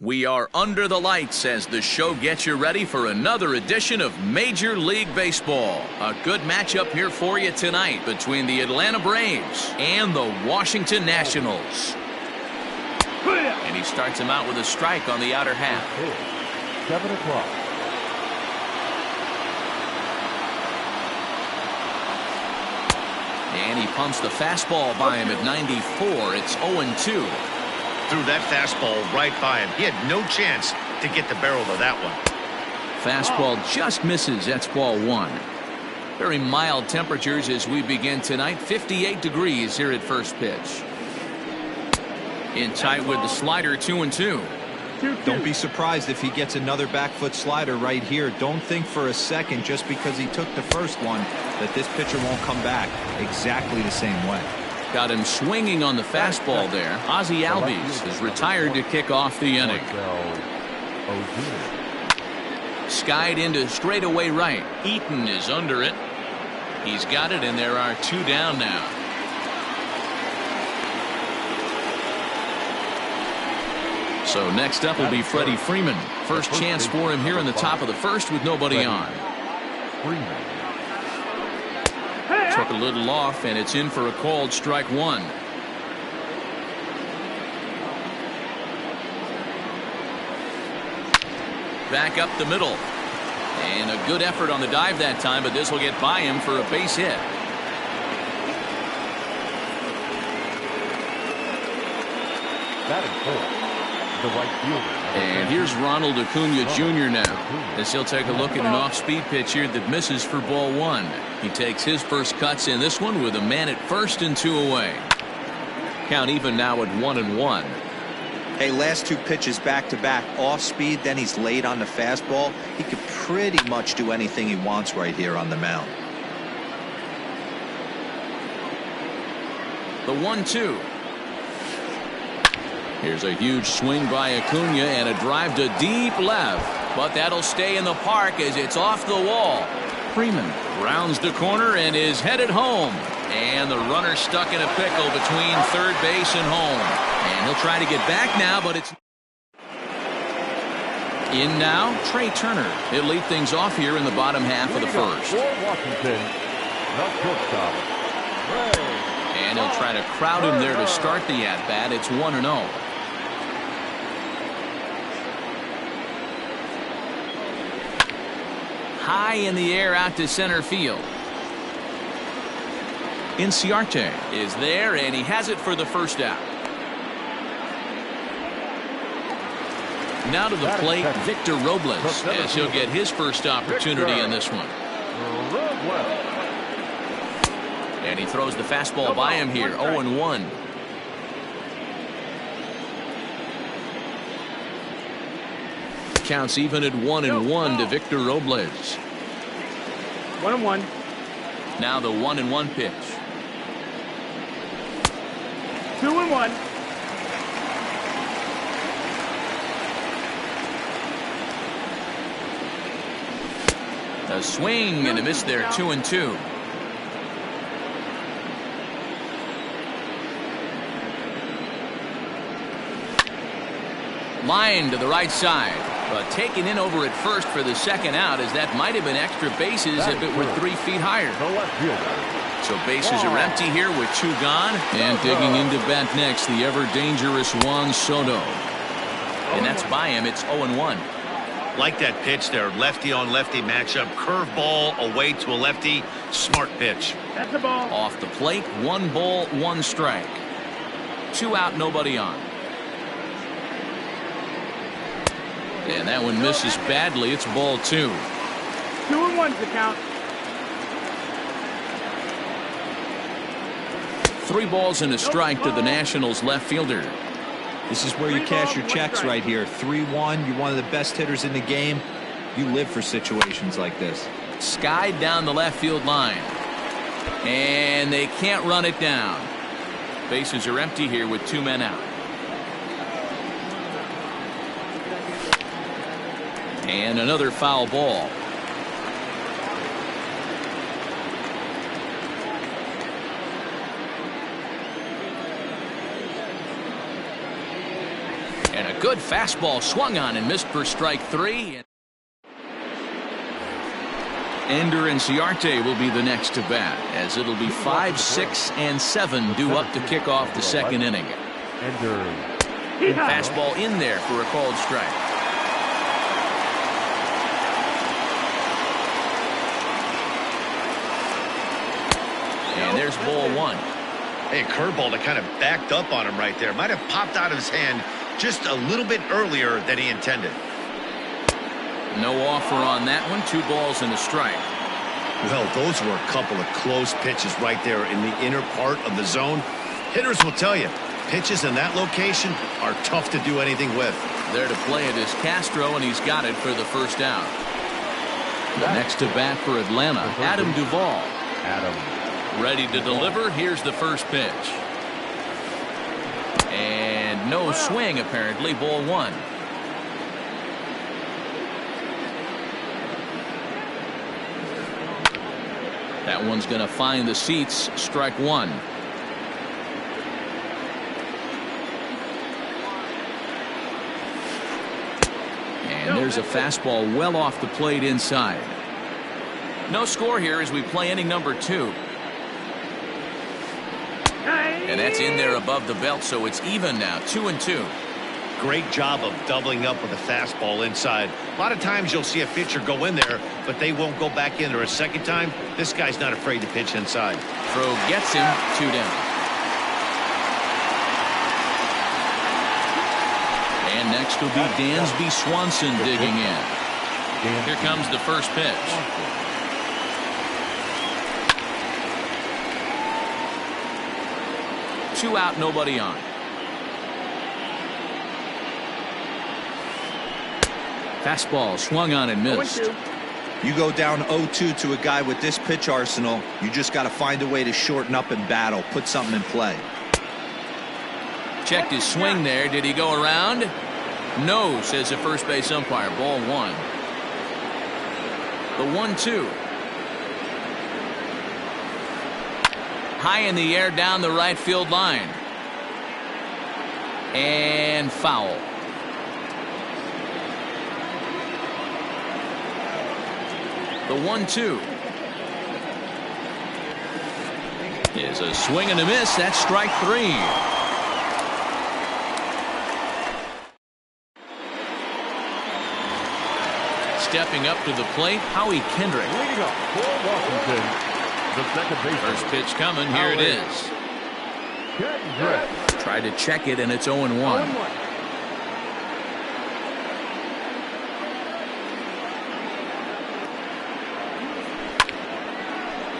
We are under the lights as the show gets you ready for another edition of Major League Baseball. A good matchup here for you tonight between the Atlanta Braves and the Washington Nationals. And he starts him out with a strike on the outer half. 7 o'clock. And he pumps the fastball by him at 94. It's 0-2. Threw that fastball right by him. He had no chance to get the barrel of that one. Fastball just misses. That's ball one. Very mild temperatures as we begin tonight. 58 degrees here at first pitch. In tight with the slider, 2-2. Don't be surprised if he gets another back foot slider right here. Don't think for a second just because he took the first one that this pitcher won't come back exactly the same way. Got him swinging on the fastball there. Ozzie Albies is retired to kick off the inning. Skied into straightaway right. Eaton is under it. He's got it, and there are two down now. So next up will be Freddie Freeman. First chance for him here in the top of the first with nobody on. Took a little off, and it's in for a called strike one. Back up the middle. And a good effort on the dive that time, but this will get by him for a base hit. Batting fourth, the right fielder. And here's Ronald Acuna Jr. now, as he'll take a look at an off-speed pitch here that misses for ball one. He takes his first cuts in this one with a man at first and two away. Count even now at 1-1. Hey, last two pitches back-to-back off speed, then he's late on the fastball. He could pretty much do anything he wants right here on the mound. The 1-2. Here's a huge swing by Acuna and a drive to deep left, but that'll stay in the park as it's off the wall. Freeman rounds the corner and is headed home, and the runner stuck in a pickle between third base and home, and he'll try to get back now, but it's in now. Trey Turner. He'll lead things off here in the bottom half of the first. Washington, the shortstop, and he'll try to crowd him there to start the at-bat. It's 1-0. High in the air out to center field. Inciarte is there, and he has it for the first out. Now to the plate, Victor Robles, as he'll get his first opportunity in this one. And he throws the fastball by him here, 0-1. Counts even at 1-1 to Victor Robles. 1-1. Now the 1-1 pitch. 2-1. A swing and a miss there, 2-2. Line to the right side, but taken in over at first for the second out, as that might have been extra bases if it were 3 feet higher. So bases are empty here with two gone, and digging into bat next, the ever-dangerous Juan Soto. And that's by him. It's 0-1. Like that pitch there, lefty-on-lefty matchup. Curveball away to a lefty. Smart pitch. That's the ball. Off the plate, 1 ball, 1 strike. 2 out, nobody on. And that one misses badly. It's ball 2. 2-1's the count. 3 balls and a strike to the Nationals left fielder. This is where you cash your checks right here. 3-1. You're one of the best hitters in the game. You live for situations like this. Skied down the left field line. And they can't run it down. Bases are empty here with 2 men out. And another foul ball. Good fastball swung on and missed for strike 3. Ender and Ciarte will be the next to bat, as it'll be 5, 6, and 7 due up to kick off the second inning. Fastball in there for a called strike. And there's ball 1. Hey, a curveball that kind of backed up on him right there. Might have popped out of his hand just a little bit earlier than he intended. No offer on that one. 2 balls and a strike. Well, those were a couple of close pitches right there in the inner part of the zone. Hitters will tell you, pitches in that location are tough to do anything with. There to play it is Castro, and he's got it for the first out. The next to bat for Atlanta, Adam Duvall. Ready to deliver. Here's the first pitch. And no swing, apparently. Ball 1. That one's going to find the seats. Strike 1. And there's a fastball well off the plate inside. No score here as we play inning number 2. And that's in there above the belt, so it's even now, 2-2. Great job of doubling up with a fastball inside. A lot of times you'll see a pitcher go in there, but they won't go back in there a second time. This guy's not afraid to pitch inside. Throw gets him, 2 down. And next will be Dansby Swanson digging in. Here comes the first pitch. Two out, nobody on. Fastball swung on and missed. You go down 0-2 to a guy with this pitch arsenal, you just got to find a way to shorten up and battle, put something in play. Checked his swing there. Did he go around? No, says the first base umpire. Ball 1. The 1-2. High in the air down the right field line. And foul. The 1-2 is a swing and a miss. That's strike 3. Stepping up to the plate, Howie Kendrick. Leading up for Washington, the second baseman. First pitch coming. Here it is. Kendrick. Tried to check it, and it's 0-1.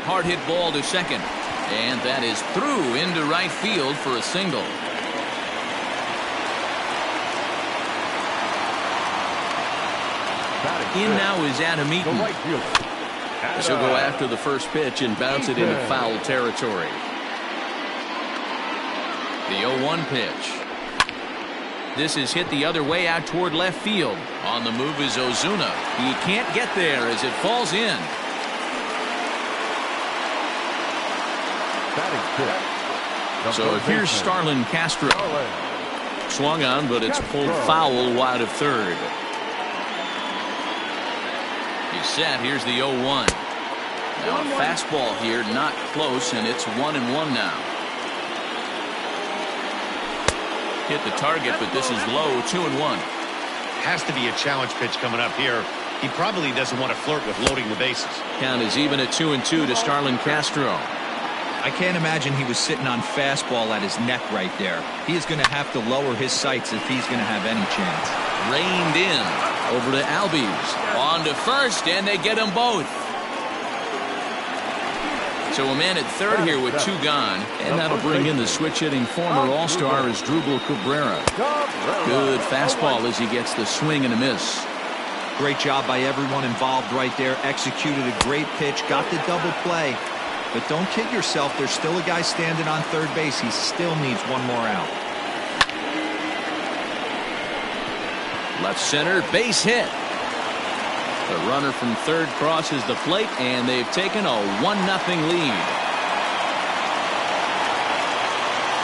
Hard hit ball to second, and that is through into right field for a single. In now is Adam Eaton. She'll go after the first pitch and bounce it into foul territory. The 0-1 pitch. This is hit the other way out toward left field. On the move is Ozuna. He can't get there as it falls in. So here's Starlin Castro. Swung on, but it's pulled foul wide of third. He's set. Here's the 0-1. Now a fastball here, not close, and it's 1-1 now. Hit the target, but this is low. 2-1. Has to be a challenge pitch coming up here. He probably doesn't want to flirt with loading the bases. Count is even at 2-2 to Starlin Castro. I can't imagine he was sitting on fastball at his neck right there. He is going to have to lower his sights if he's going to have any chance. Reined in. Over to Albies. On to first, and they get them both. So a man at third here with 2 gone, and that'll bring in the switch-hitting former All-Star Asdrubal Cabrera. Good fastball as he gets the swing and a miss. Great job by everyone involved right there. Executed a great pitch, got the double play. But don't kid yourself, there's still a guy standing on third base. He still needs one more out. Left center, base hit. The runner from third crosses the plate, and they've taken a 1-0 lead.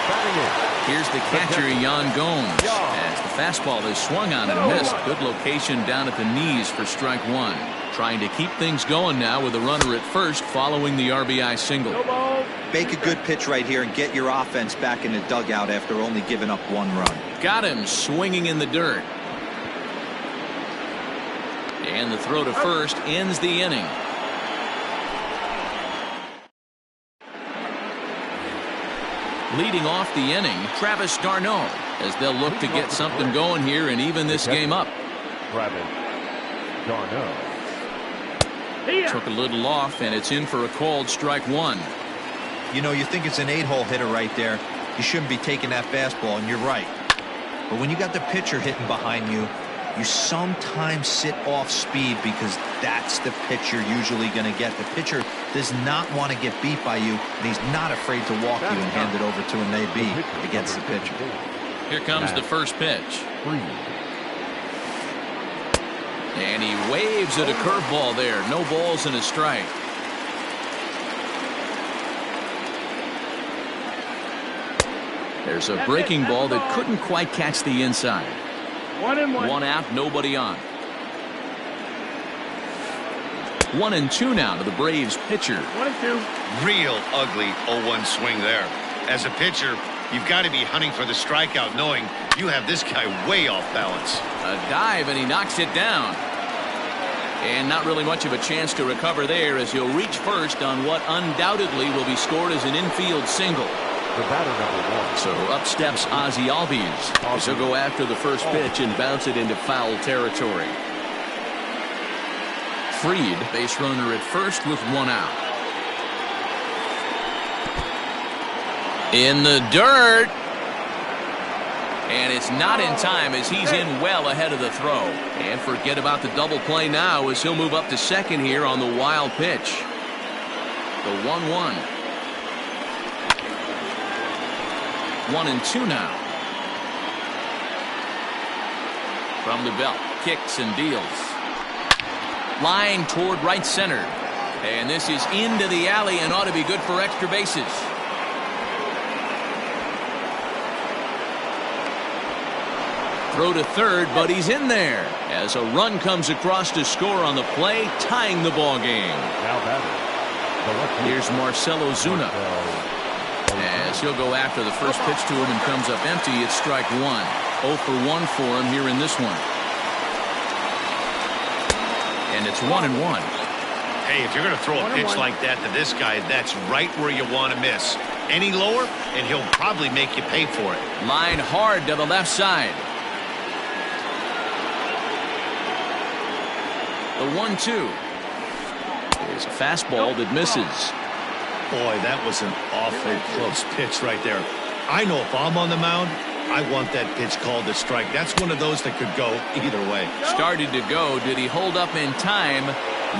Batting in, Here's the catcher, Yan Gomes, as the fastball is swung on and missed. Good location down at the knees for strike one. Trying to keep things going now with a runner at first following the RBI single. Make a good pitch right here and get your offense back in the dugout after only giving up one run. Got him swinging in the dirt. And the throw to first ends the inning. Leading off the inning, Travis d'Arnaud, as they'll look to get something going here and even this game up. Travis d'Arnaud. Took a little off, and it's in for a called strike one. You know, you think it's an 8-hole hitter right there. You shouldn't be taking that fastball, and you're right. But when you got the pitcher hitting behind you, you sometimes sit off speed because that's the pitch you're usually going to get. The pitcher does not want to get beat by you, and he's not afraid to walk you and hand it over to an AB against the pitcher. Here comes the first pitch. And he waves at a curveball there. No balls and a strike. There's a breaking ball that couldn't quite catch the inside. 1-1. One out, nobody on. 1-2 now to the Braves pitcher. 1-2. Real ugly 0-1 swing there. As a pitcher, you've got to be hunting for the strikeout, knowing you have this guy way off balance. A dive, and he knocks it down. And not really much of a chance to recover there, as he'll reach first on what undoubtedly will be scored as an infield single. The batter, number one. So up steps Ozzie Albies, as he'll go after the first pitch and bounce it into foul territory. Fried, base runner at first with one out. In the dirt. And it's not in time, as he's in well ahead of the throw. And forget about the double play now, as he'll move up to second here on the wild pitch. The 1-1. 1-2 now. From the belt, kicks and deals. Line toward right center. And this is into the alley and ought to be good for extra bases. Throw to third, but he's in there as a run comes across to score on the play, tying the ball game. Now batter. Here's Marcelo Zuna, as he'll go after the first pitch to him and comes up empty. It's strike one. 0 for 1 for him here in this one. And it's 1-1. Hey, if you're going to throw a pitch like that to this guy, that's right where you want to miss. Any lower, and he'll probably make you pay for it. Line hard to the left side. The 1-2 is a fastball that misses. Boy, that was an awfully close pitch right there. I know if I'm on the mound, I want that pitch called a strike. That's one of those that could go either way. Started to go. Did he hold up in time?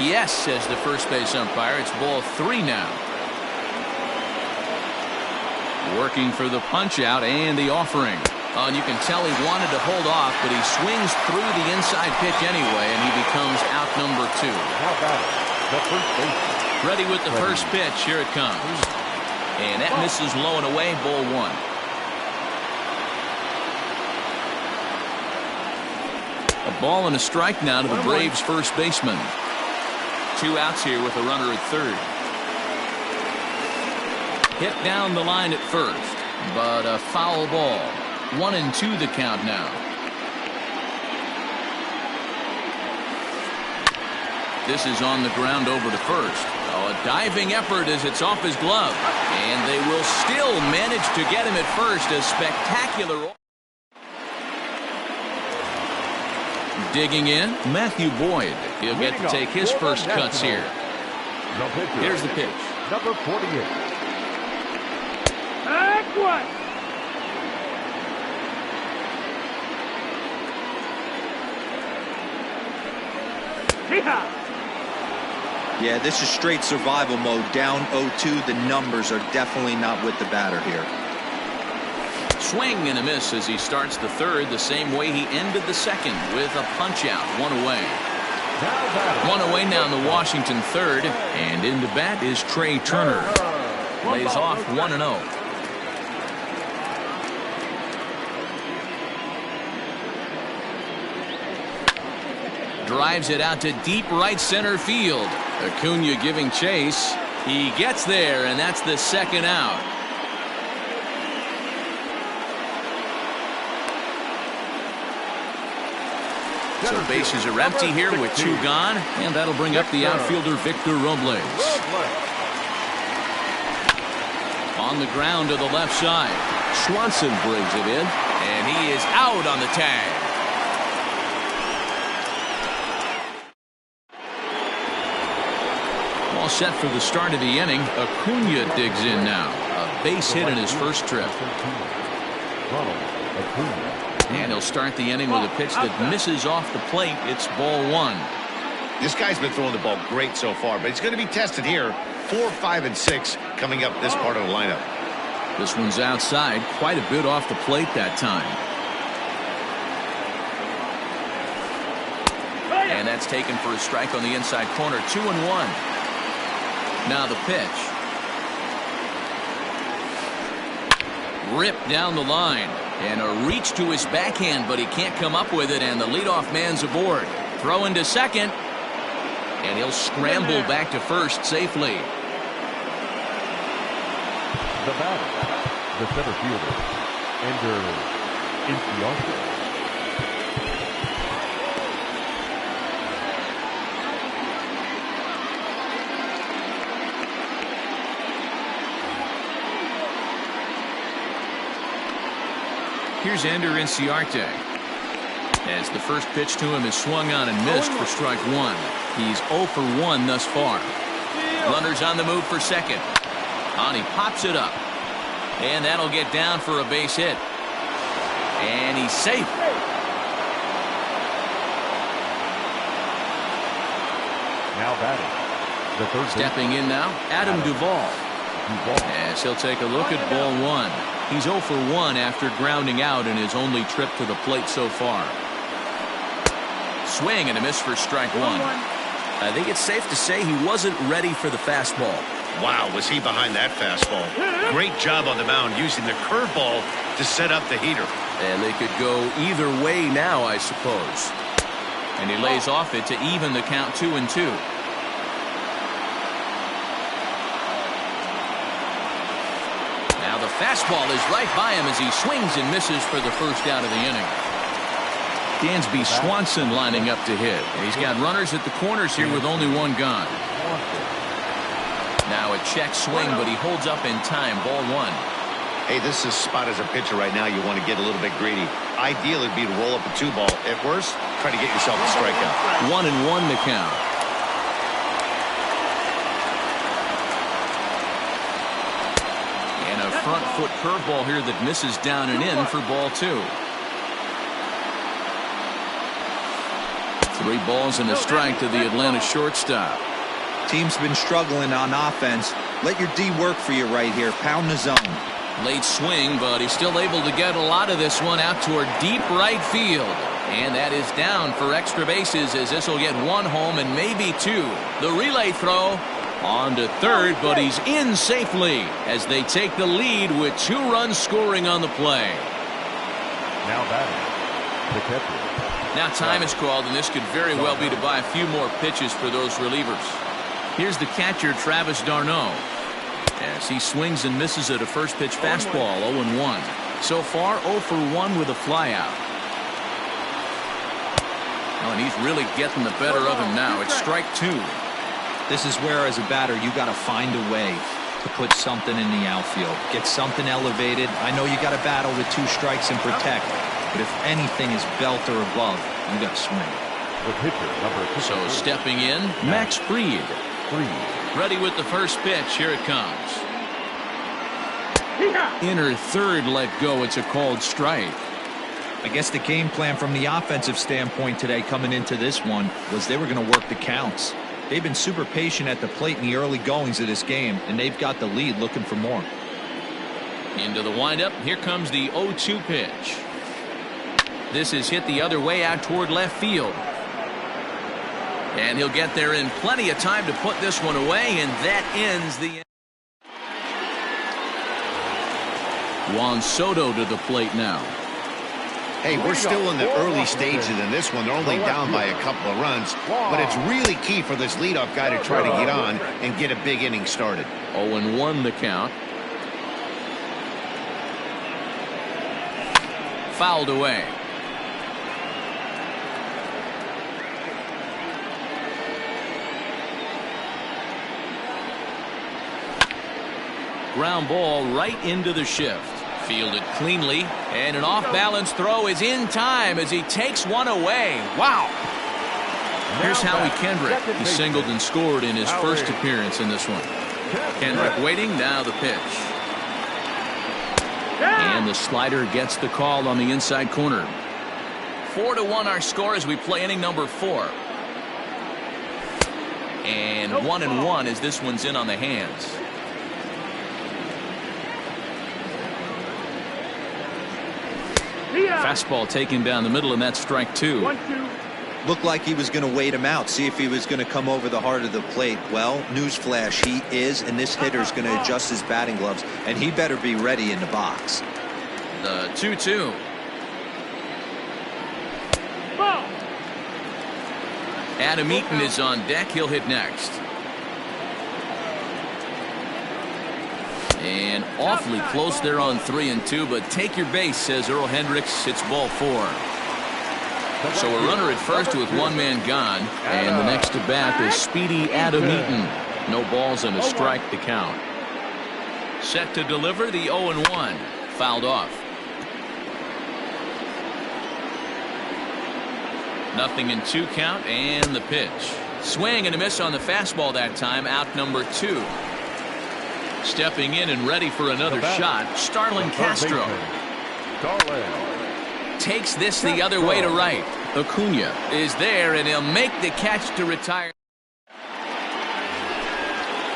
Yes, says the first base umpire. It's ball 3 now. Working for the punch out and the offering. And you can tell he wanted to hold off, but he swings through the inside pitch anyway, and he becomes out number 2. How about it? The first base. Ready with the first pitch. Here it comes. And that misses low and away, ball 1. A ball and a strike now to the Braves first baseman. 2 outs here with a runner at third. Hit down the line at first, but a foul ball. 1-2 the count now. This is on the ground over to first. Oh, a diving effort as it's off his glove. And they will still manage to get him at first. A spectacular. Digging in, Matthew Boyd. He'll get to take his first cuts here. Here's the pitch. Number 48. Back one. Yeah, this is straight survival mode. Down 0-2. The numbers are definitely not with the batter here. Swing and a miss as he starts the third the same way he ended the second, with a punch out. 1 away. 1 away now in the Washington third, and into bat is Trey Turner. Lays off 1-0. Drives it out to deep right center field. Acuna giving chase. He gets there, and that's the second out. So bases are empty here with 2 gone, and that'll bring up the outfielder Victor Robles. On the ground to the left side. Swanson brings it in, and he is out on the tag. All set for the start of the inning. Acuna digs in now. A base hit in his first trip. And he'll start the inning with a pitch that misses off the plate. It's ball 1. This guy's been throwing the ball great so far, but he's going to be tested here. 4, 5, and 6 coming up this part of the lineup. This one's outside, quite a bit off the plate that time. And that's taken for a strike on the inside corner. 2-1. Now the pitch. Ripped down the line. And a reach to his backhand, but he can't come up with it, and the leadoff man's aboard. Throw into second. And he'll scramble back to first safely. The batter, the center fielder, Ender Inciarte. Here's Ender Inciarte. As the first pitch to him is swung on and missed for strike 1. He's 0 for 1 thus far. Runners on the move for second. And he pops it up. And that'll get down for a base hit. And he's safe. Now batting. The third stepping in now, Adam Duvall. As he'll take a look at ball 1. He's 0 for 1 after grounding out in his only trip to the plate so far. Swing and a miss for strike 1. I think it's safe to say he wasn't ready for the fastball. Wow, was he behind that fastball. Great job on the mound using the curveball to set up the heater. And they could go either way now, I suppose. And he lays off it to even the count 2-2. Now the fastball is right by him as he swings and misses for the first out of the inning. Dansby Swanson lining up to hit. And he's got runners at the corners here with only 1 gone. Now a check swing, but he holds up in time. Ball 1. Hey, this is a spot as a pitcher right now. You want to get a little bit greedy. Ideal would be to roll up a 2-ball. At worst, try to get yourself a strikeout. 1-1 the count. And a front foot curveball here that misses down and in for ball 2. 3 balls and a strike to the Atlanta shortstop. Team's been struggling on offense. Let your D work for you right here. Pound the zone. Late swing, but he's still able to get a lot of this one out toward deep right field. And that is down for extra bases as this will get 1 home and maybe 2. The relay throw on to third, but he's in safely as they take the lead with 2 runs scoring on the play. Now batting, the catcher. Now time is called, and this could very well be to buy a few more pitches for those relievers. Here's the catcher, Travis d'Arnaud, as he swings and misses at a first pitch fastball. 0-1. So far 0 for 1 with a flyout. Oh, and he's really getting the better of him now. It's strike 2. This is where, as a batter, you got to find a way to put something in the outfield. Get something elevated. I know you got to battle with 2 strikes and protect, but if anything is belt or above, you got to swing. The pitcher, number 2. So stepping in, Max Fried. Ready with the first pitch. Here it comes. Inner third let go. It's a called strike. I guess the game plan from the offensive standpoint today coming into this one was they were going to work the counts. They've been super patient at the plate in the early goings of this game, and they've got the lead looking for more. Into the windup. Here comes the 0-2 pitch. This is hit the other way out toward left field. And he'll get there in plenty of time to put this one away, and that ends the inning. Juan Soto to the plate now. Hey, we're still in the early stages in this one. They're only down by a couple of runs, but it's really key for this leadoff guy to try to get on and get a big inning started. 0-1 the count. Fouled away. Ground ball right into the shift. Fielded cleanly, and an off-balance throw is in time as he takes one away. Wow! Here's Howie Kendrick. He singled and scored in his first appearance in this one. Kendrick waiting, now the pitch. And the slider gets the call on the inside corner. 4-1 our score as we play inning number 4. And 1-1 as this one's in on the hands. Fastball taken down the middle, and that's strike 2. Looked like he was going to wait him out, see if he was going to come over the heart of the plate. Well, newsflash, he is, and this hitter's going to adjust his batting gloves, and he better be ready in the box. The 2-2. Adam Eaton is on deck. He'll hit next. And awfully close there on 3-2, but take your base, says Earl Hendricks. It's ball 4. So a runner at first with one man gone, and the next to bat is speedy Adam Eaton. No balls and a strike to count. Set to deliver the 0-1. Fouled off. 0-2 count, and the pitch. Swing and a miss on the fastball that time. Out number 2. Stepping in and ready for another shot, Starlin Castro. Takes this the other way to right. Acuna is there, and he'll make the catch to retire.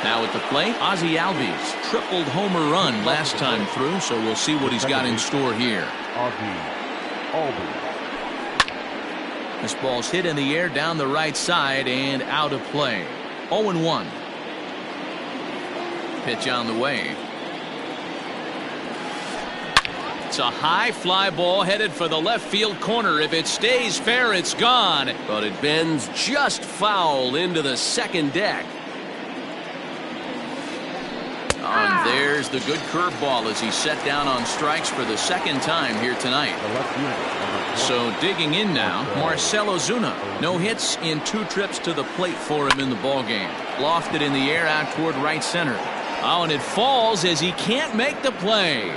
Now at the plate, Ozzie Albies. Tripled homer run last time through, so we'll see what he's got in store here. This ball's hit in the air down the right side and out of play. 0-1. Pitch on the way. It's a high fly ball headed for the left field corner. If it stays fair, it's gone. But it bends just foul into the second deck. And there's the good curveball as he's set down on strikes for the second time here tonight. So digging in now, Marcell Ozuna. No hits in 2 trips to the plate for him in the ballgame. Lofted in the air out toward right center. Oh, and it falls as he can't make the play.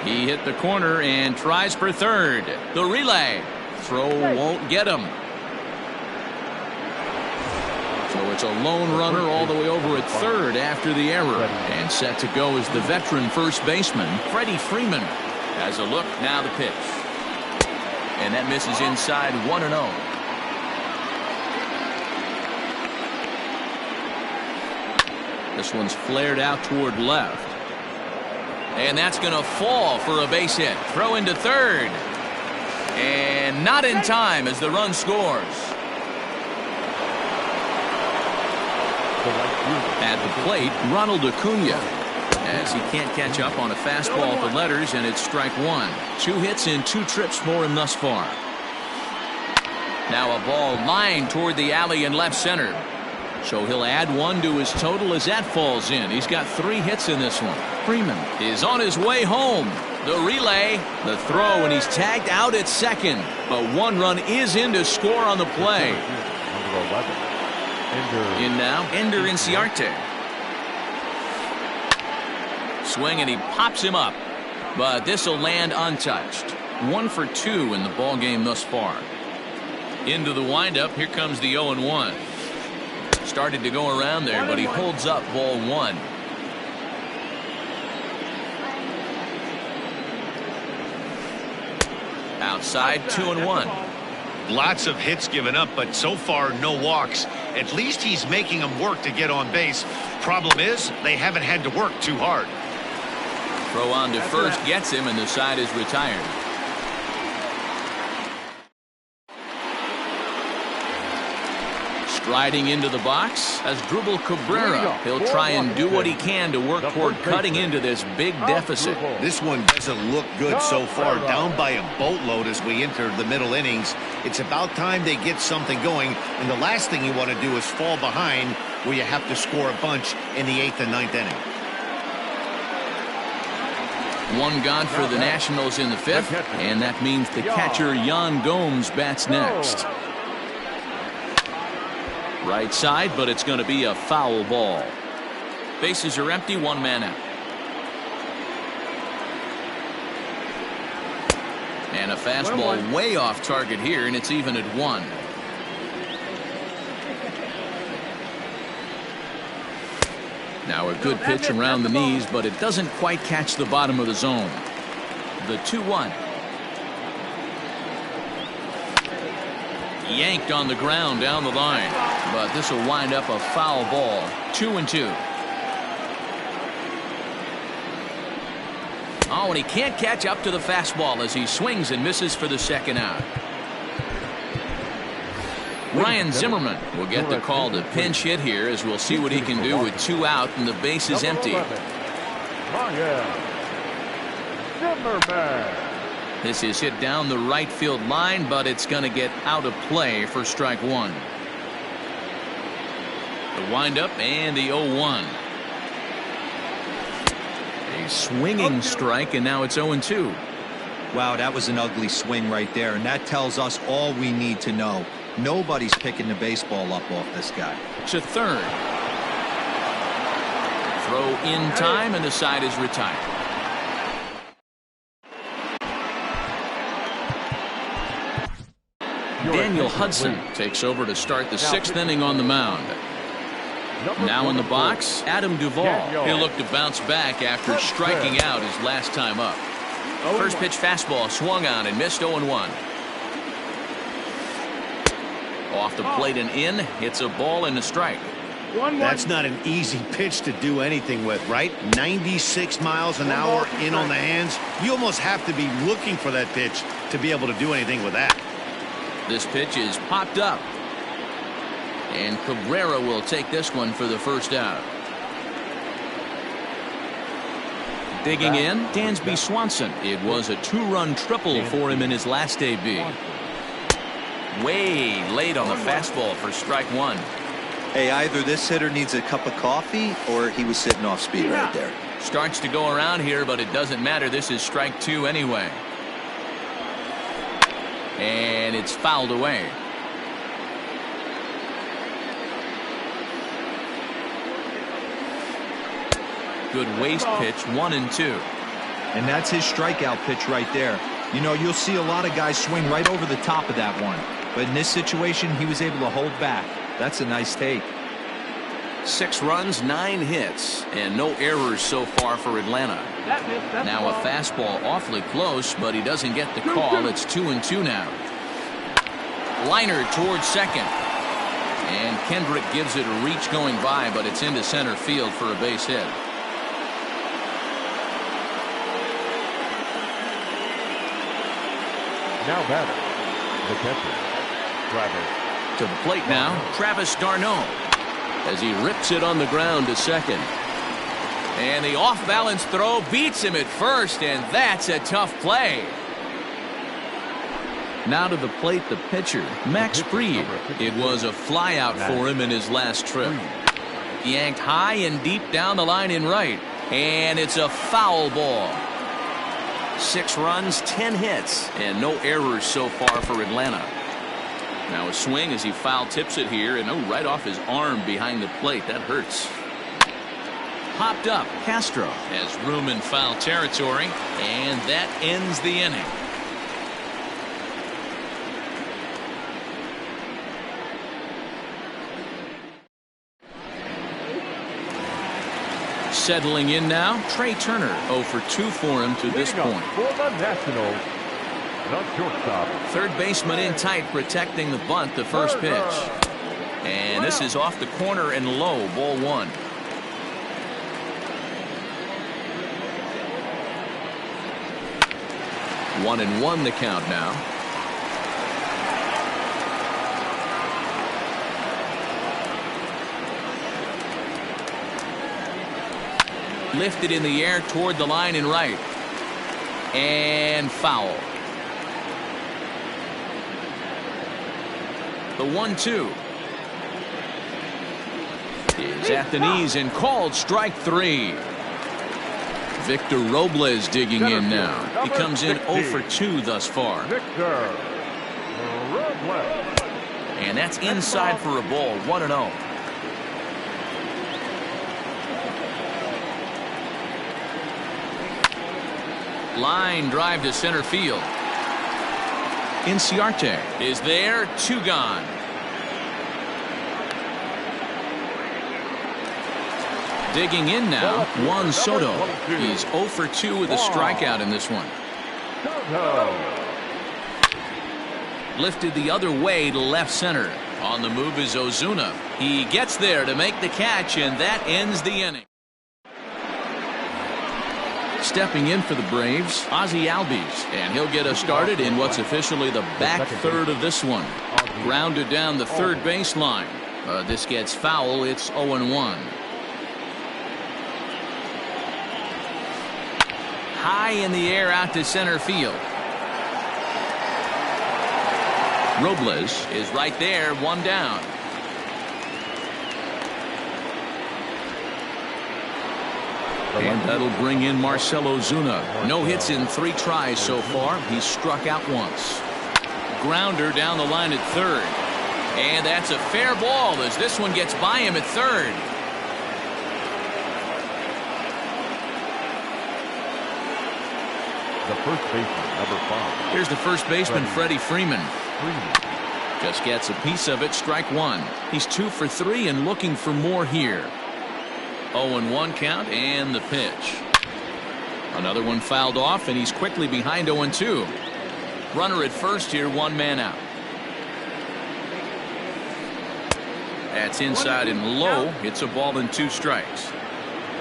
He hit the corner and tries for third. The relay. Throw won't get him. So it's a lone runner all the way over at third after the error. And set to go is the veteran first baseman, Freddie Freeman. Has a look, now the pitch. And that misses inside. 1-0. This one's flared out toward left. And that's going to fall for a base hit. Throw into third. And not in time as the run scores. At the plate, Ronald Acuna. As he can't catch up on a fastball at the letters, and it's strike 1. 2 hits in 2 trips for him thus far. Now a ball lined toward the alley in left center. So he'll add 1 to his total as that falls in. He's got 3 hits in this one. Freeman is on his way home. The relay, the throw, and he's tagged out at second. But 1 run is in to score on the play. In now, Ender Inciarte. Swing, and he pops him up. But this will land untouched. 1 for 2 in the ball game thus far. Into the windup, here comes the 0-1. Started to go around there, but he holds up ball 1. Outside, 2-1. Lots of hits given up, but so far no walks. At least he's making them work to get on base. Problem is, they haven't had to work too hard. Throw on to first gets him, and the side is retired. Striding into the box as Dribble Cabrera. He'll try and do what he can to work toward cutting into this big deficit. This one doesn't look good so far. Down by a boatload as we enter the middle innings. It's about time they get something going, and the last thing you want to do is fall behind where you have to score a bunch in the 8th and 9th inning. One gone for the Nationals in the 5th, and that means the catcher Yan Gomes bats next. Right side, but it's going to be a foul ball. Bases are empty, one man out. And a fastball way off target here, and it's even at 1. Now a good pitch around the knees, but it doesn't quite catch the bottom of the zone. The 2-1. Yanked on the ground down the line, but this will wind up a foul ball. 2-2. Oh, and he can't catch up to the fastball as he swings and misses for the second out. Ryan Zimmerman will get the call to pinch hit here, as we'll see what he can do with 2 out and the base is empty. This is hit down the right field line, but it's going to get out of play for strike 1. The windup and the 0-1. A swinging strike, and now it's 0-2. Wow, that was an ugly swing right there, and that tells us all we need to know. Nobody's picking the baseball up off this guy. To third. Throw in time, and the side is retired. Daniel Hudson takes over to start the 6th inning on the mound. Now in the box, Adam Duvall. He'll look to bounce back after striking out his last time up. First pitch fastball swung on and missed. 0-1. Off the plate and in. Hits a ball and a strike. That's not an easy pitch to do anything with, right? 96 miles an hour in on the hands. You almost have to be looking for that pitch to be able to do anything with that. This pitch is popped up. And Cabrera will take this one for the first out. Digging in, Dansby Swanson. It was a 2-run triple for him in his last debut. Way late on the fastball for strike 1. Hey, either this hitter needs a cup of coffee or he was sitting off speed right there. Starts to go around here, but it doesn't matter. This is strike 2 anyway. And it's fouled away. Good waist pitch, 1-2. And that's his strikeout pitch right there. You know, you'll see a lot of guys swing right over the top of that one. But in this situation, he was able to hold back. That's a nice take. 6 runs, 9 hits, and no errors so far for Atlanta. Now a fastball awfully close, but he doesn't get the call. It's 2-2 now. Liner towards second. And Kendrick gives it a reach going by, but it's into center field for a base hit. Now batter, the catcher, Travis. To the plate now, Travis d'Arnaud, as he rips it on the ground to second. And the off-balance throw beats him at first, and that's a tough play. Now to the plate, the pitcher, Max Fried. It was a flyout for him in his last trip. Yanked high and deep down the line in right, and it's a foul ball. 6 runs, 10 hits, and no errors so far for Atlanta. Now a swing as he foul tips it here, and right off his arm behind the plate. That hurts. Popped up. Castro has room in foul territory, and that ends the inning. Settling in now, Trey Turner. 0 for 2 for him to this point. For the Nationals, the shortstop. Third baseman in tight, protecting the bunt, the first pitch. And this is off the corner and low, ball 1. One and one the count now. Lifted in the air toward the line and right. And foul. The 1-2 is at the knees and called strike 3. Victor Robles digging in now. He comes in 0 for 2 thus far. Victor Robles. And that's inside for a ball. 1-0. Line drive to center field. Inciarte is there. 2 gone. Digging in now, Juan Soto. He's 0 for 2 with a strikeout in this one. Lifted the other way to left center. On the move is Ozuna. He gets there to make the catch, and that ends the inning. Stepping in for the Braves, Ozzie Albies, and he'll get us started in what's officially the back third of this one. Grounded down the third baseline. This gets foul. It's 0-1. High in the air out to center field. Robles is right there, 1 down. And that'll bring in Marcell Ozuna. No hits in 3 tries so far. He's struck out once. Grounder down the line at third. And that's a fair ball as this one gets by him at third. The first baseman, number 5. Here's the first baseman, Freddie Freeman. Just gets a piece of it, strike 1. He's 2 for 3 and looking for more here. 0-1 count and the pitch. Another one fouled off, and he's quickly behind 0-2. Runner at first here, 1 man out. That's inside and low. It's a ball and 2 strikes.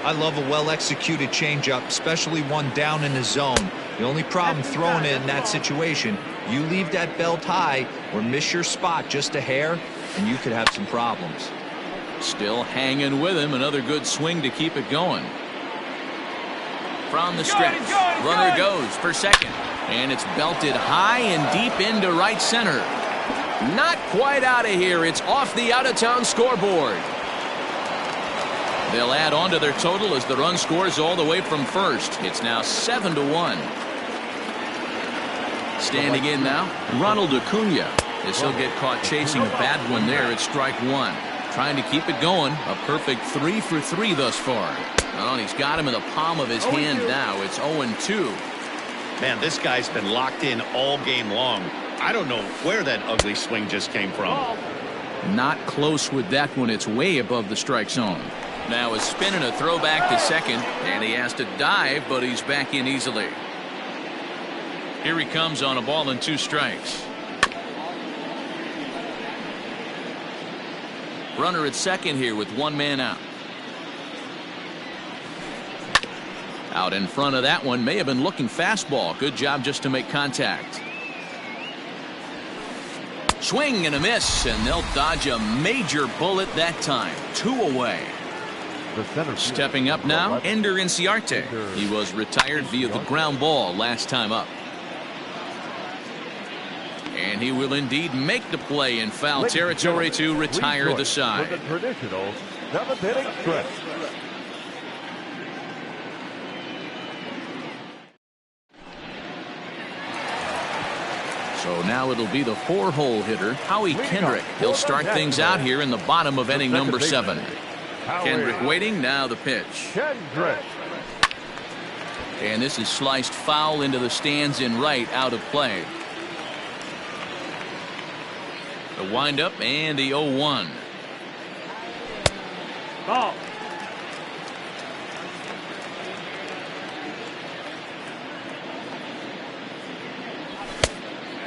I love a well-executed changeup, especially one down in the zone. The only problem throwing it in that situation, you leave that belt high or miss your spot just a hair, and you could have some problems. Still hanging with him. Another good swing to keep it going. From the stretch, runner goes for second, and it's belted high and deep into right center. Not quite out of here. It's off the out-of-town scoreboard. They'll add on to their total as the run scores all the way from first. It's now 7-1. Standing in now, Ronald Acuna. As he'll get caught chasing a bad one there at strike 1. Trying to keep it going. A perfect 3 for 3 thus far. Oh, and he's got him in the palm of his hand now. It's 0-2. Man, this guy's been locked in all game long. I don't know where that ugly swing just came from. Not close with that one. It's way above the strike zone. Now a spin and a throw back to second, and he has to dive, but he's back in easily. Here he comes on a ball and 2 strikes. Runner at second here with 1 man out. Out in front of that one, may have been looking fastball. Good job just to make contact. Swing and a miss, and they'll dodge a major bullet that time. 2 away. Stepping up now, Ender Inciarte. He was retired via the ground ball last time up. And he will indeed make the play in foul territory to retire the side. With the traditional 7th inning stretch. So now it'll be the 4-hole hitter, Howie Kendrick. He'll start things out here in the bottom of inning number 7. Kendrick waiting, now the pitch. Kendrick. And this is sliced foul into the stands in right, out of play. The windup and the 0-1. Ball.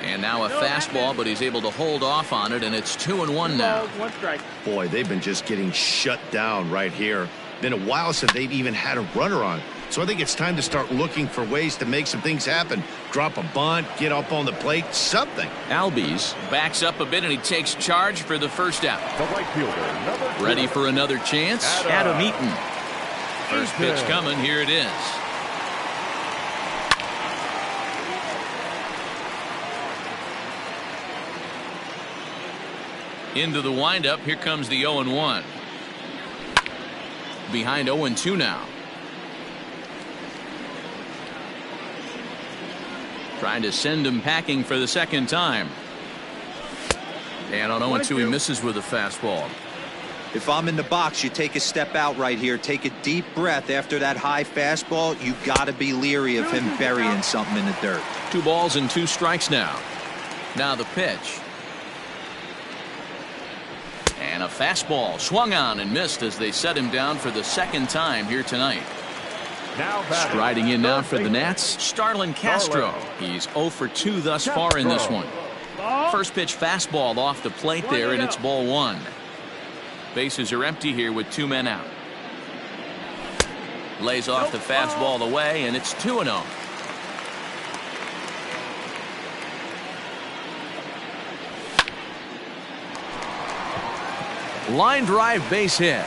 And now a fastball, but he's able to hold off on it, and it's 2-1 now. 1 strike. Boy, they've been just getting shut down right here. Been a while since they've even had a runner on. So I think it's time to start looking for ways to make some things happen. Drop a bunt, get up on the plate, something. Albies backs up a bit, and he takes charge for the first out. The right fielder, number 2. Ready for another chance? Adam Eaton. First pitch coming. Here it is. Into the windup. Here comes the 0-1. Behind 0-2 now. Trying to send him packing for the second time. And on 0-2 he misses with a fastball. If I'm in the box, you take a step out right here. Take a deep breath after that high fastball. You got to be leery of him burying something in the dirt. 2 balls and 2 strikes now. Now the pitch. And a fastball swung on and missed as they set him down for the second time here tonight. Striding in now for the Nats, Starlin Castro. He's 0 for 2 thus far in this one. First pitch fastball off the plate there, and it's ball 1. Bases are empty here with 2 men out. Lays off the fastball away, and it's 2-0. Line drive base hit.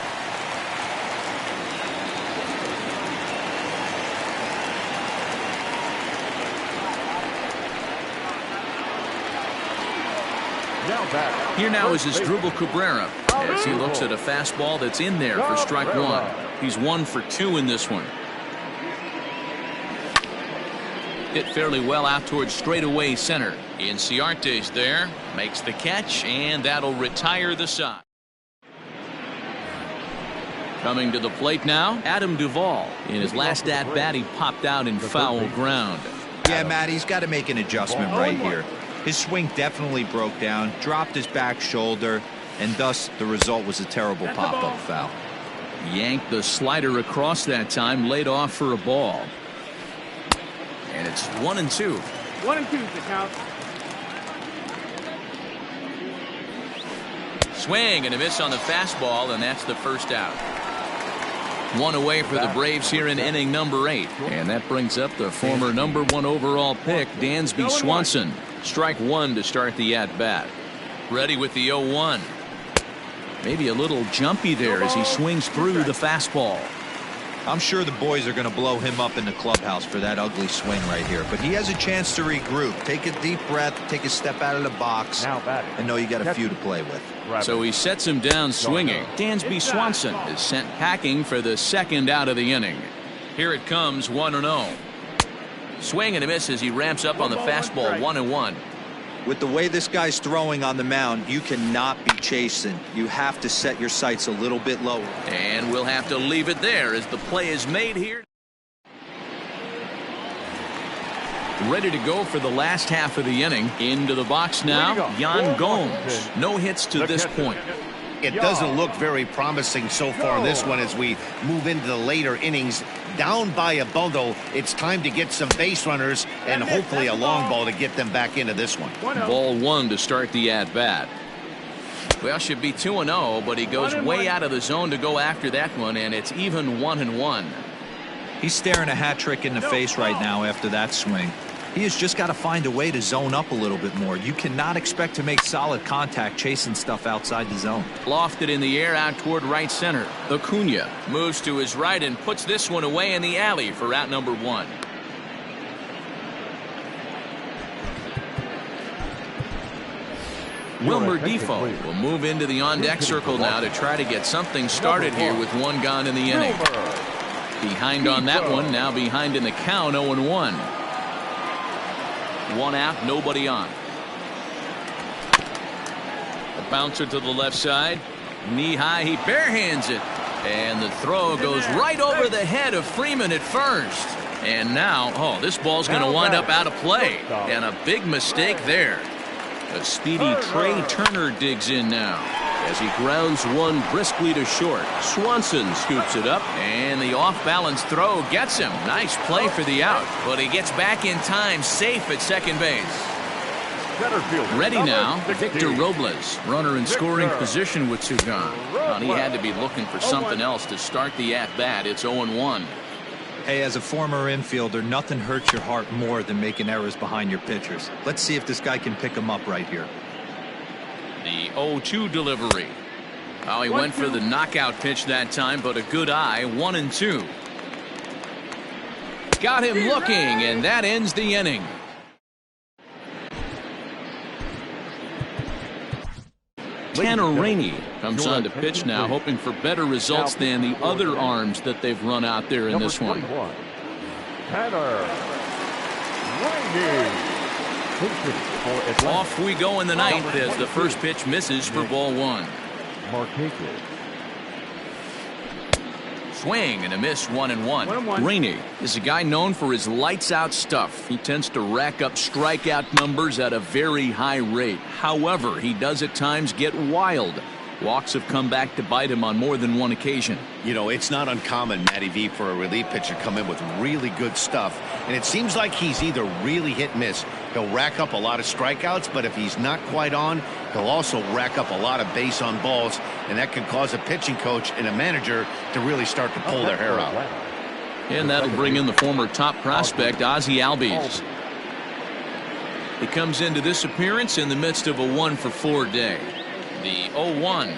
Here now is Asdrubal Cabrera as he looks at a fastball that's in there for strike 1. He's 1 for 2 in this one. Hit fairly well out towards straightaway center. Inciarte's there, makes the catch, and that'll retire the side. Coming to the plate now, Adam Duvall. In his last at-bat, he popped out in foul ground. Yeah, Matt, he's got to make an adjustment right here. His swing definitely broke down, dropped his back shoulder, and thus the result was a terrible pop-up foul. Yanked the slider across that time, laid off for a ball. And it's 1-2. 1-2 the count. Swing and a miss on the fastball, and that's the first out. 1 away for the Braves here in inning number 8. And that brings up the former number 1 overall pick, Dansby Swanson. Strike 1 to start the at-bat. Ready with the 0-1. Maybe a little jumpy there as he swings through the fastball. I'm sure the boys are going to blow him up in the clubhouse for that ugly swing right here. But he has a chance to regroup. Take a deep breath, take a step out of the box, and know you got a few to play with. So he sets him down swinging. Dansby Swanson is sent packing for the second out of the inning. Here it comes, 1-0. Swing and a miss as he ramps up on the fastball, 1-1. With the way this guy's throwing on the mound, you cannot be chasing. You have to set your sights a little bit lower. And we'll have to leave it there as the play is made here. Ready to go for the last half of the inning. Into the box now, Yan Gomes. No hits to this point. It doesn't look very promising so far in this one as we move into the later innings. Down by a bundle, it's time to get some base runners and hopefully a long ball to get them back into this one. Ball 1 to start the at-bat. Well, should be 2-0, but he goes way out of the zone to go after that one, and it's even 1-1. He's staring a hat trick in the face right now after that swing. He has just got to find a way to zone up a little bit more. You cannot expect to make solid contact chasing stuff outside the zone. Lofted in the air out toward right center. Acuna moves to his right and puts this one away in the alley for out number 1. Wilmer Defoe will move into the on-deck circle now to try to get something started here with 1 gone in the inning. Behind on that one, now behind in the count, 0-1. 1 out, nobody on. A bouncer to the left side. Knee high, he barehands it. And the throw goes right over the head of Freeman at first. And now, oh, this ball's going to wind up out of play. And a big mistake there. A speedy Trey Turner digs in now as he grounds one briskly to short. Swanson scoops it up, and the off-balance throw gets him. Nice play for the out, but he gets back in time, safe at second base. Ready now, Victor Robles, runner in scoring position with 2 gone. Well, he had to be looking for something else to start the at-bat. It's 0-1. Hey, as a former infielder, nothing hurts your heart more than making errors behind your pitchers. Let's see if this guy can pick them up right here. The 0-2 delivery. Oh, he went for the knockout pitch that time, but a good eye. 1-2. Got him looking, and that ends the inning. Tanner Rainey comes on to pitch now, hoping for better results than the other arms that they've run out there in this one. Tanner Rainey. Off we go in the ninth as the first pitch misses for ball one. Swing and a miss. 1-1. Rainey is a guy known for his lights out stuff. He tends to rack up strikeout numbers at a very high rate. However, he does at times get wild. Walks have come back to bite him on more than one occasion. You know, it's not uncommon, Matty V, for a relief pitcher to come in with really good stuff. And it seems like he's either really hit and miss. He'll rack up a lot of strikeouts, but if he's not quite on, he'll also rack up a lot of base on balls. And that can cause a pitching coach and a manager to really start to pull their hair out. And that'll bring in the former top prospect, Ozzie Albies. He comes into this appearance in the midst of a 1-for-4 day. The 0-1.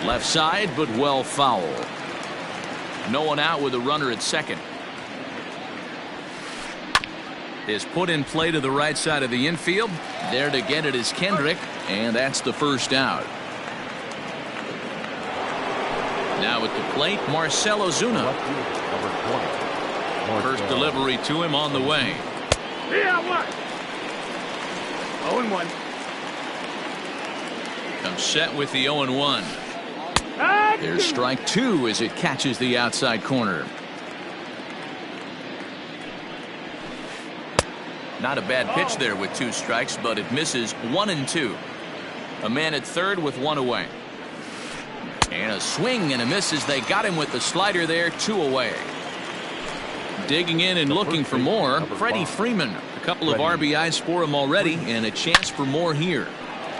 Left side, but well foul. No one out with a runner at second. Is put in play to the right side of the infield. There to get it is Kendrick, and that's the first out. Now at the plate, Marcell Ozuna. First delivery to him on the way. Yeah, what? 0-1. Comes set with the 0-1. There's strike two as it catches the outside corner. Not a bad pitch there with 2 strikes, but it misses. 1-2. A man at third with 1 away. And a swing and a miss as they got him with the slider there. 2 away. Digging in and looking for more, Freddie Freeman. A couple of RBIs for him already, and a chance for more here.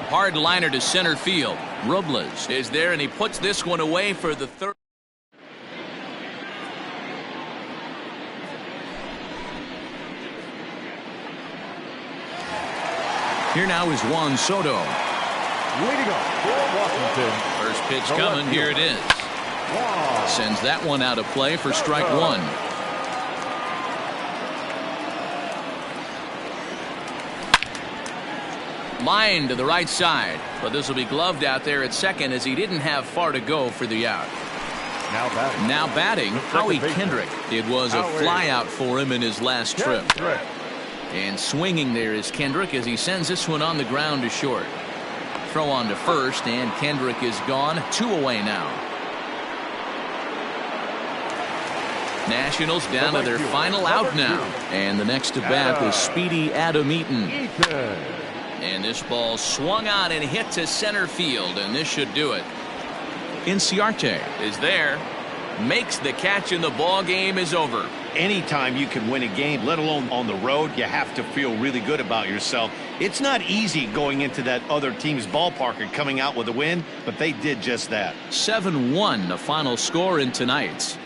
Hard liner to center field. Robles is there, and he puts this one away for the third. Here now is Juan Soto. Leading up for Washington. First pitch coming. Here it is. Sends that one out of play for strike one. Line to the right side, but this will be gloved out there at second as he didn't have far to go for the out. Now batting, Howie Kendrick. It was a fly out for him in his last trip. And swinging there is Kendrick as he sends this one on the ground to short. Throw on to first, and Kendrick is gone. 2 away now. Nationals down to their final out now. And the next to bat is speedy Adam Eaton. And this ball swung on and hit to center field, and this should do it. Inciarte is there, makes the catch, and the ball game is over. Anytime you can win a game, let alone on the road, you have to feel really good about yourself. It's not easy going into that other team's ballpark and coming out with a win, but they did just that. 7-1 the final score in tonight's.